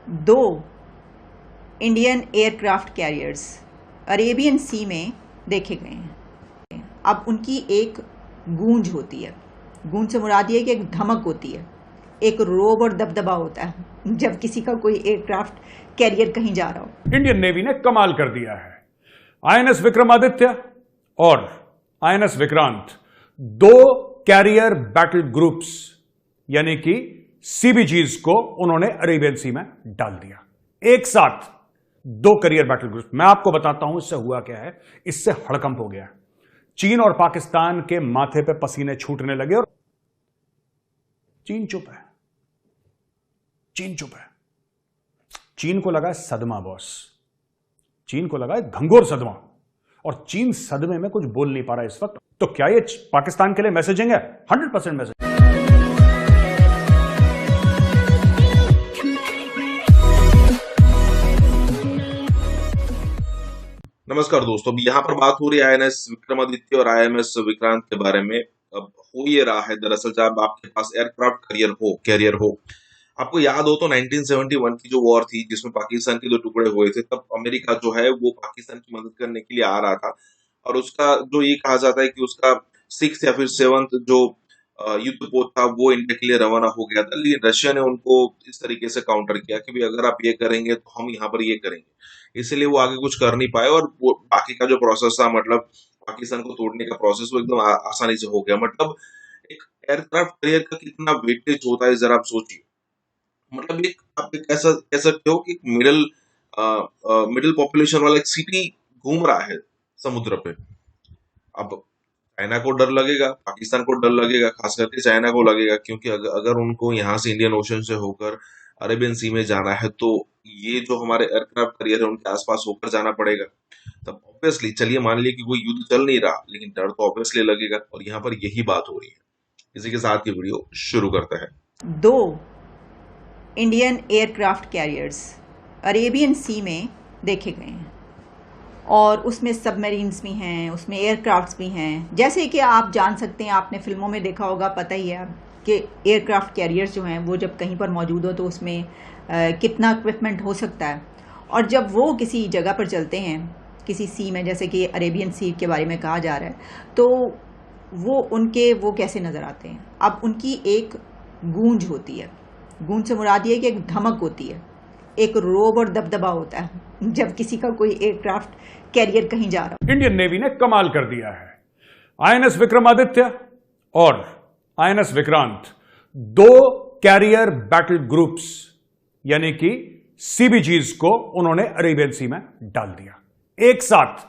दो Indian aircraft carriers Arabian Sea में देखे गए हैं। अब उनकी एक गूंज होती है। गूंज से मुराद ये है कि एक धमक होती है, एक रोब और दबदबा होता है जब किसी का कोई एयरक्राफ्ट कैरियर कहीं जा रहा हो। इंडियन नेवी ने कमाल कर दिया है। आईएनएस विक्रमादित्य और आईएनएस विक्रांत, दो कैरियर बैटल ग्रुप्स यानी कि सीबीजीज को उन्होंने अरेबियन सी में डाल दिया। एक साथ दो कैरियर बैटल ग्रुप। मैं आपको बताता हूं इससे हुआ क्या है। इससे हड़कंप हो गया। चीन और पाकिस्तान के माथे पे पसीने छूटने लगे और चीन चुप है। चीन चुप है। चीन को लगा सदमा बॉस। चीन को लगा घंघोर सदमा, और चीन सदमे में कुछ बोल नहीं पा रहा इस वक्त। तो क्या ये पाकिस्तान के लिए मैसेजिंग है? 100% मैसेज। नमस्कार दोस्तों, अभी यहाँ पर बात हो रही है आईएनएस विक्रमादित्य और आईएमएस विक्रांत के बारे में। अब हो ये रहा है दरअसल, जब आपके पास एयरक्राफ्ट कैरियर हो, आपको याद हो तो 1971 की जो वॉर थी जिसमें पाकिस्तान के दो टुकड़े हुए थे, तब अमेरिका जो है वो पाकिस्तान की मदद करने के लिए आ रहा था। और उसका जो ये कहा जाता है कि उसका 6th या फिर 7th जो युद्धपोत था वो इंडिया के लिए रवाना हो गया था। लेकिन रशिया ने उनको इस तरीके से काउंटर किया कि भाई अगर आप ये करेंगे तो हम यहाँ पर ये करेंगे। इसलिए वो आगे कुछ कर नहीं पाए और वो बाकी का जो प्रोसेस था, मतलब पाकिस्तान को तोड़ने का प्रोसेस, वो एकदम आसानी से हो गया। मतलब एक एयरक्राफ्ट कैरियर का कितना वेटेज होता है जरा आप सोचिए। मतलब एक आप एक ऐसा कह सकते हो कि मिडिल पॉपुलेशन वाला एक सिटी घूम रहा है समुद्र पे। अब चाइना को डर लगेगा, पाकिस्तान को डर लगेगा, खास करके चाइना को लगेगा, क्योंकि अगर उनको यहाँ से इंडियन ओशन से होकर अरेबियन सी में जाना है तो ये जो हमारे एयरक्राफ्ट कैरियर है उनके आसपास होकर जाना पड़ेगा। तब ऑब्वियसली चलिए मान लिया कि कोई युद्ध चल नहीं रहा, लेकिन डर तो ऑब्वियसली लगेगा। और यहाँ पर यही बात हो रही है। इसी के साथ ये वीडियो शुरू करते हैं। दो Indian aircraft carriers Arabian Sea में देखे गए हैं, और उसमें सबमरीन्स भी हैं, उसमें एयरक्राफ्ट्स भी हैं। जैसे कि आप जान सकते हैं, आपने फिल्मों में देखा होगा, पता ही है कि एयरक्राफ्ट कैरियर्स जो हैं वो जब कहीं पर मौजूद हो तो उसमें कितना इक्विपमेंट हो सकता है। और जब वो किसी जगह पर चलते हैं, किसी सी में, जैसे कि अरेबियन सी के बारे में कहा जा रहा है, तो वो कैसे नज़र आते हैं। अब उनकी एक गूंज होती है। गूंज से मुराद ये है कि एक धमक होती है, एक रोब और दबदबा होता है जब किसी का कोई एयरक्राफ्ट कैरियर कहीं जा रहा हो। इंडियन नेवी ने कमाल कर दिया है। आईएनएस विक्रमादित्य और आईएनएस विक्रांत, दो कैरियर बैटल ग्रुप्स यानी कि सीबीजीज को उन्होंने अरेबियन सी में डाल दिया। एक साथ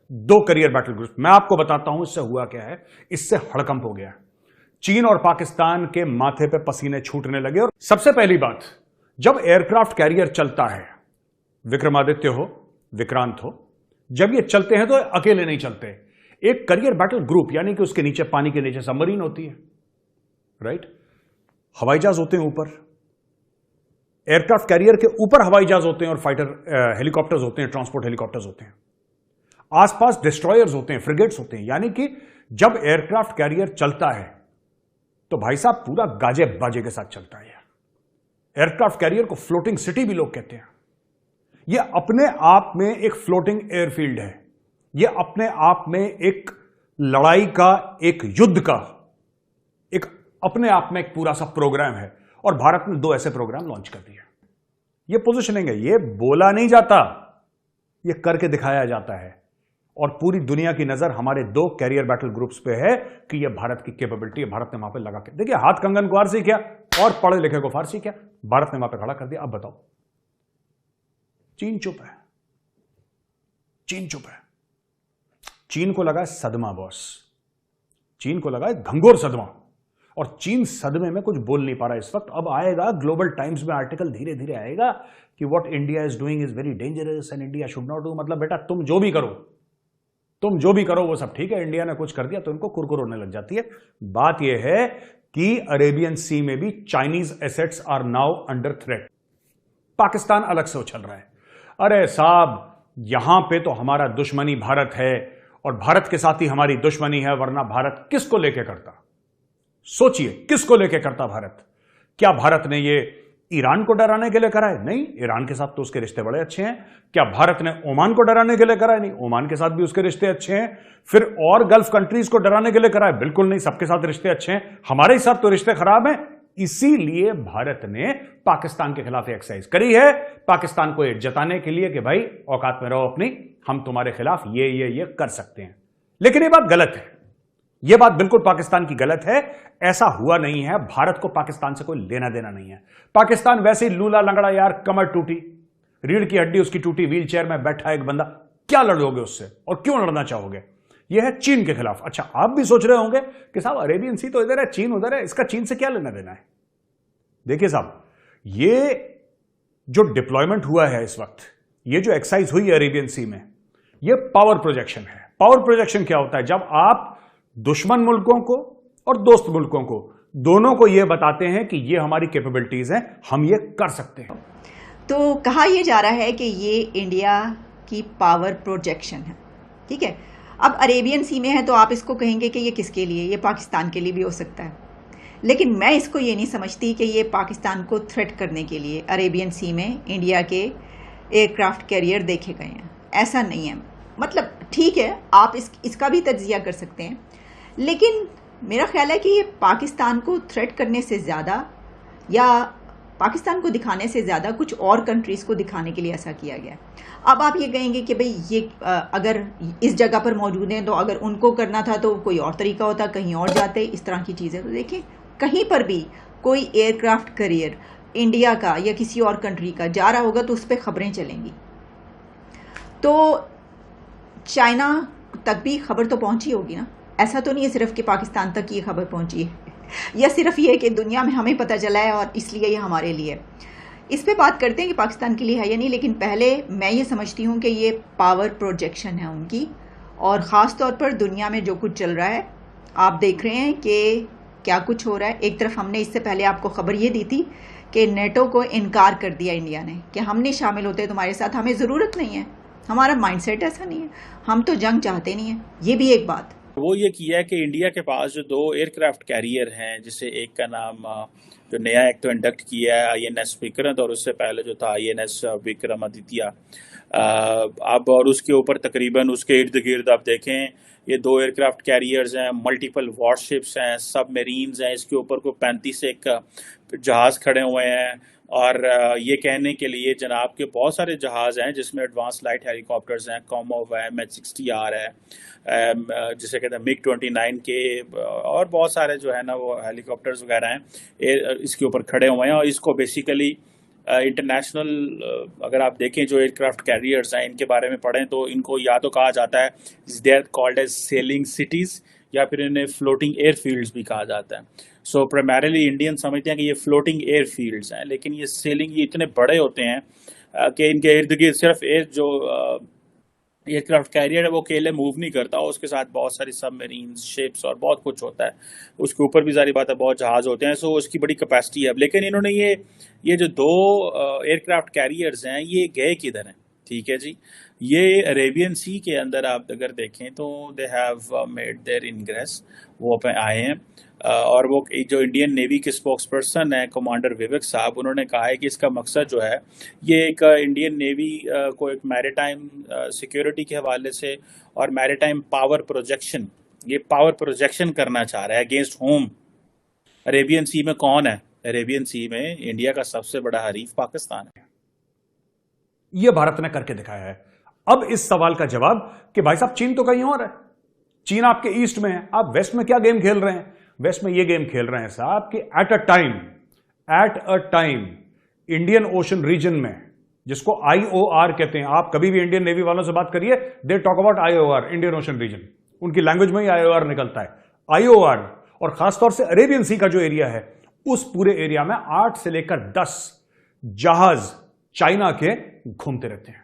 दो कैरियर बैटल ग्रुप। मैं आपको बताता हूं इससे हुआ क्या है। इससे हड़कंप हो गया। चीन और पाकिस्तान के माथे पे पसीने छूटने लगे। और सबसे पहली बात, जब एयरक्राफ्ट कैरियर चलता है, विक्रमादित्य हो, विक्रांत हो, जब ये चलते हैं तो अकेले नहीं चलते। एक कैरियर बैटल ग्रुप यानी कि उसके नीचे, पानी के नीचे सबमरीन होती है, राइट। हवाई जहाज होते हैं ऊपर, एयरक्राफ्ट कैरियर के ऊपर हवाई जहाज होते हैं और फाइटर हेलीकॉप्टर्स होते हैं, ट्रांसपोर्ट हेलीकॉप्टर्स होते हैं। आसपास डिस्ट्रॉयर्स होते हैं, फ्रिगेट्स होते हैं। यानी कि जब एयरक्राफ्ट कैरियर चलता है तो भाई साहब पूरा गाजे बाजे के साथ चलता है। एयरक्राफ्ट कैरियर को फ्लोटिंग सिटी भी लोग कहते हैं। यह अपने आप में एक फ्लोटिंग एयरफील्ड है। यह अपने आप में एक लड़ाई का, एक युद्ध का, एक अपने आप में एक पूरा सा प्रोग्राम है। और भारत ने दो ऐसे प्रोग्राम लॉन्च कर दिए। यह पोजीशनिंग है, यह बोला नहीं जाता, यह करके दिखाया जाता है। और पूरी दुनिया की नजर हमारे दो कैरियर बैटल ग्रुप्स पे है कि यह भारत की कैपेबिलिटी है। भारत ने वहां पे लगा के, देखिए, हाथ कंगन को फारसी किया और पढ़े लिखे को फारसी किया, भारत ने वहां पे खड़ा कर दिया। अब बताओ, चीन चुप है। चीन चुप है। चीन को लगा सदमा बॉस। चीन को लगा घंघोर सदमा, और चीन सदमे में कुछ बोल नहीं पा रहा इस वक्त। अब आएगा ग्लोबल टाइम्स में आर्टिकल, धीरे धीरे आएगा कि what India is doing is very dangerous and India should not do. मतलब बेटा, तुम जो भी करो वो सब ठीक है। इंडिया ने कुछ कर दिया तो इनको कुरकुर होने लग जाती है। बात यह है कि अरेबियन सी में भी Chinese assets are now under threat. Pakistan अलग से उछल रहा है। अरे साहब, यहां पे तो हमारा दुश्मनी भारत है और भारत के साथ ही हमारी दुश्मनी है, वरना भारत किसको लेके करता? सोचिए, किसको लेके करता भारत? क्या भारत ने ये ईरान को डराने के लिए करा है? नहीं, ईरान के साथ तो उसके रिश्ते बड़े अच्छे हैं। क्या भारत ने ओमान को डराने के लिए करा है? नहीं, ओमान के साथ भी उसके रिश्ते अच्छे हैं। फिर और गल्फ कंट्रीज को डराने के लिए करा है? बिल्कुल नहीं, सबके साथ रिश्ते अच्छे हैं। हमारे साथ तो रिश्ते खराब हैं। इसीलिए भारत ने पाकिस्तान के खिलाफ एक्सरसाइज करी है, पाकिस्तान को ये जताने के लिए कि भाई औकात में रहो अपनी, हम तुम्हारे खिलाफ ये कर सकते हैं। लेकिन ये बात गलत है, यह बात बिल्कुल पाकिस्तान की गलत है। ऐसा हुआ नहीं है। भारत को पाकिस्तान से कोई लेना देना नहीं है। पाकिस्तान वैसे ही लूला लंगड़ा यार, कमर टूटी, रीढ़ की हड्डी उसकी टूटी, व्हील चेयर में बैठा एक बंदा, क्या लड़ोगे उससे और क्यों लड़ना चाहोगे? यह है चीन के खिलाफ। अच्छा, आप भी सोच रहे होंगे कि साहब अरेबियन सी तो इधर है, चीन उधर है, इसका चीन से क्या लेना देना है? देखिए साहब, ये जो डिप्लॉयमेंट हुआ है इस वक्त, ये जो एक्सरसाइज हुई है अरेबियन सी में, यह पावर प्रोजेक्शन है। पावर प्रोजेक्शन क्या होता है? जब आप दुश्मन मुल्कों को और दोस्त मुल्कों को, दोनों को यह बताते हैं कि ये हमारी कैपेबिलिटीज हैं, हम ये कर सकते हैं। तो कहा यह जा रहा है कि ये इंडिया की पावर प्रोजेक्शन है, ठीक है। अब अरेबियन सी में है तो आप इसको कहेंगे कि ये किसके लिए? ये पाकिस्तान के लिए भी हो सकता है, लेकिन मैं इसको ये नहीं समझती कि ये पाकिस्तान को थ्रेट करने के लिए अरेबियन सी में इंडिया के एयरक्राफ्ट कैरियर देखे गए हैं। ऐसा नहीं है। मतलब ठीक है, आप इसका भी तज्जिया कर सकते हैं, लेकिन मेरा ख्याल है कि ये पाकिस्तान को थ्रेट करने से ज़्यादा या पाकिस्तान को दिखाने से ज़्यादा कुछ और कंट्रीज़ को दिखाने के लिए ऐसा किया गया। अब आप ये कहेंगे कि भाई ये अगर इस जगह पर मौजूद हैं तो अगर उनको करना था तो कोई और तरीका होता, कहीं और जाते, इस तरह की चीज़ें। तो देखिए, कहीं पर भी कोई एयरक्राफ्ट कैरियर इंडिया का या किसी और कंट्री का जा रहा होगा तो उस पर खबरें चलेंगी। तो चाइना तक भी खबर तो पहुंची होगी ना। ऐसा तो नहीं है सिर्फ कि पाकिस्तान तक ये खबर पहुंची है या सिर्फ ये कि दुनिया में हमें पता चला है और इसलिए ये हमारे लिए। इस पे बात करते हैं कि पाकिस्तान के लिए है या नहीं, लेकिन पहले मैं ये समझती हूँ कि ये पावर प्रोजेक्शन है उनकी, और ख़ास तौर पर दुनिया में जो कुछ चल रहा है आप देख रहे हैं कि क्या कुछ हो रहा है। एक तरफ हमने इससे पहले आपको खबर ये दी थी कि नेटो को इनकार कर दिया इंडिया ने कि हम नहीं शामिल होते तुम्हारे साथ, हमें ज़रूरत नहीं है, हमारा माइंडसेट ऐसा नहीं है, हम तो जंग चाहते नहीं है। ये भी एक बात। वो ये किया है कि इंडिया के पास जो 2 एयरक्राफ्ट कैरियर हैं, जिसे एक का नाम जो नया एक तो इंडक्ट किया है INS विक्रांत, और उससे पहले जो था INS विक्रमादित्य, अब और उसके ऊपर तकरीबन उसके इर्द गिर्द आप देखें ये 2 एयरक्राफ्ट कैरियर्स हैं, मल्टीपल वॉरशिप्स हैं, सबमरीन्स हैं, इसके ऊपर को 35 एक जहाज खड़े हुए हैं। और ये कहने के लिए जनाब के बहुत सारे जहाज़ हैं जिसमें एडवांस लाइट हेलीकॉप्टर्स हैं, कॉमोव है, MH-60R है, जिसे कहते हैं MiG-29 के, और बहुत सारे जो है ना वो हेलीकॉप्टर्स वगैरह हैं इसके ऊपर खड़े हुए हैं। और इसको बेसिकली इंटरनेशनल अगर आप देखें जो एयरक्राफ्ट कैरियर्स हैं इनके बारे में पढ़ें तो इनको या तो कहा जाता है they are called as sailing cities, या फिर इन्हें फ्लोटिंग एयरफील्ड्स भी कहा जाता है। सो प्राइमरीली इंडियन समझते हैं कि ये फ्लोटिंग एयरफील्ड्स हैं, लेकिन ये सेलिंग ये इतने बड़े होते हैं कि इनके इर्द गिर्द सिर्फ जो एयरक्राफ्ट कैरियर है वो अकेले मूव नहीं करता, उसके साथ बहुत सारी सबमरीन्स, शिप्स और बहुत कुछ होता है। उसके ऊपर भी सारी बात है, बहुत जहाज होते हैं, सो उसकी बड़ी कैपेसिटी है। लेकिन इन्होंने ये जो 2 एयरक्राफ्ट कैरियर्स हैं ये गए किधर हैं? ठीक है जी, ये अरेबियन सी के अंदर आप अगर देखें तो they have made their ingress, वो पे आए हैं। और वो जो इंडियन नेवी के स्पोक्स पर्सन है कमांडर विवेक साहब, उन्होंने कहा है कि इसका मकसद जो है ये एक इंडियन नेवी को एक मैरीटाइम सिक्योरिटी के हवाले से और मैरीटाइम पावर प्रोजेक्शन, ये पावर प्रोजेक्शन करना चाह रहा है अगेंस्ट होम। अरेबियन सी में कौन है? अरेबियन सी में इंडिया का सबसे बड़ा हरीफ पाकिस्तान है। यह भारत ने करके दिखाया है। अब इस सवाल का जवाब कि भाई साहब चीन तो कहीं और है, चीन आपके ईस्ट में है, आप वेस्ट में क्या गेम खेल रहे हैं? वेस्ट में ये गेम खेल रहे हैं साहब कि at a time Indian Ocean region में, जिसको IOR कहते हैं, आप कभी भी इंडियन नेवी वालों से बात करिए, they talk about IOR, Indian Ocean region, उनकी लैंग्वेज में ही IOR निकलता है। IOR और खासतौर से अरेबियन सी का जो एरिया है, उस पूरे एरिया में 8 से लेकर 10 जहाज चाइना के घूमते रहते हैं।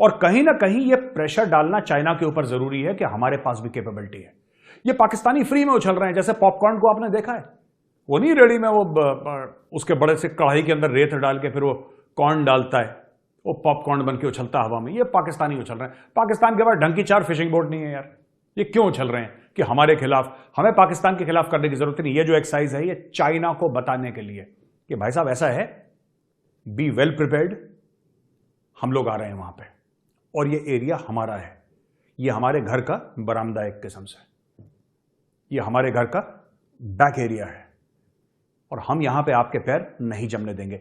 और कहीं ना कहीं यह प्रेशर डालना चाइना के ऊपर जरूरी है कि हमारे पास भी कैपेबिलिटी है। ये पाकिस्तानी फ्री में उछल रहे हैं, जैसे पॉपकॉर्न को आपने देखा है, वो नहीं रेडी में वो उसके बड़े से कढ़ाई के अंदर रेत डाल के फिर वो कॉर्न डालता है, वो पॉपकॉर्न बन के उछलता हवा में। ये पाकिस्तानी उछल रहे हैं। पाकिस्तान के पास ढंग की 4 फिशिंग बोट नहीं है यार, ये क्यों उछल रहे हैं कि हमारे खिलाफ? हमें पाकिस्तान के खिलाफ करने की जरूरत नहीं। ये जो एक्सरसाइज है ये चाइना को बताने के लिए कि भाई साहब ऐसा है, बी वेल प्रिपेयर्ड, हम लोग आ रहे हैं वहां पे और ये एरिया हमारा है, ये हमारे घर का बरामदा एक किस्म से, ये हमारे घर का बैक एरिया है और हम यहां पे आपके पैर नहीं जमने देंगे।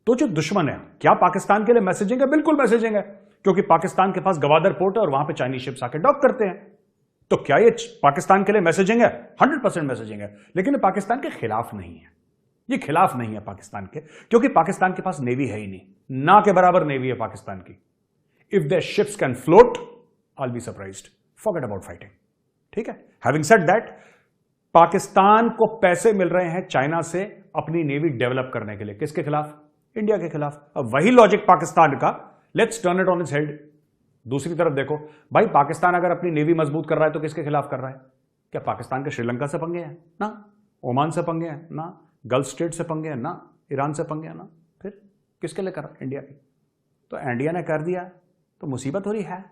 तो जो दुश्मन है, क्या पाकिस्तान के लिए मैसेजिंग है? बिल्कुल मैसेजिंग है, क्योंकि पाकिस्तान के पास गवादर पोर्ट है और वहां पे चाइनीज शिप्स आके डॉक करते हैं। तो क्या ये पाकिस्तान के लिए मैसेजिंग है? 100% मैसेजिंग है, लेकिन ये पाकिस्तान के खिलाफ नहीं है। ये खिलाफ नहीं है पाकिस्तान के, क्योंकि पाकिस्तान के पास नेवी है ही नहीं, ना के बराबर नेवी है पाकिस्तान की। If their ships can float, I will be surprised, forget about fighting. ठीक है, हैविंग सेड दैट, पाकिस्तान को पैसे मिल रहे हैं चाइना से अपनी नेवी डेवलप करने के लिए। किसके खिलाफ? इंडिया के खिलाफ। अब वही लॉजिक पाकिस्तान का, let's turn it on its head. दूसरी तरफ देखो भाई, पाकिस्तान अगर अपनी नेवी मजबूत कर रहा है तो किसके खिलाफ कर रहा है? क्या पाकिस्तान के श्रीलंका से पंगे हैं? ना। ओमान से पंगे हैं? ना। गल्फ स्टेट से पंगे हैं? ना। ईरान से पंगे हैं? ना। फिर किसके लिए कर रहा है? इंडिया की। तो इंडिया ने कर दिया तो मुसीबत हो रही है।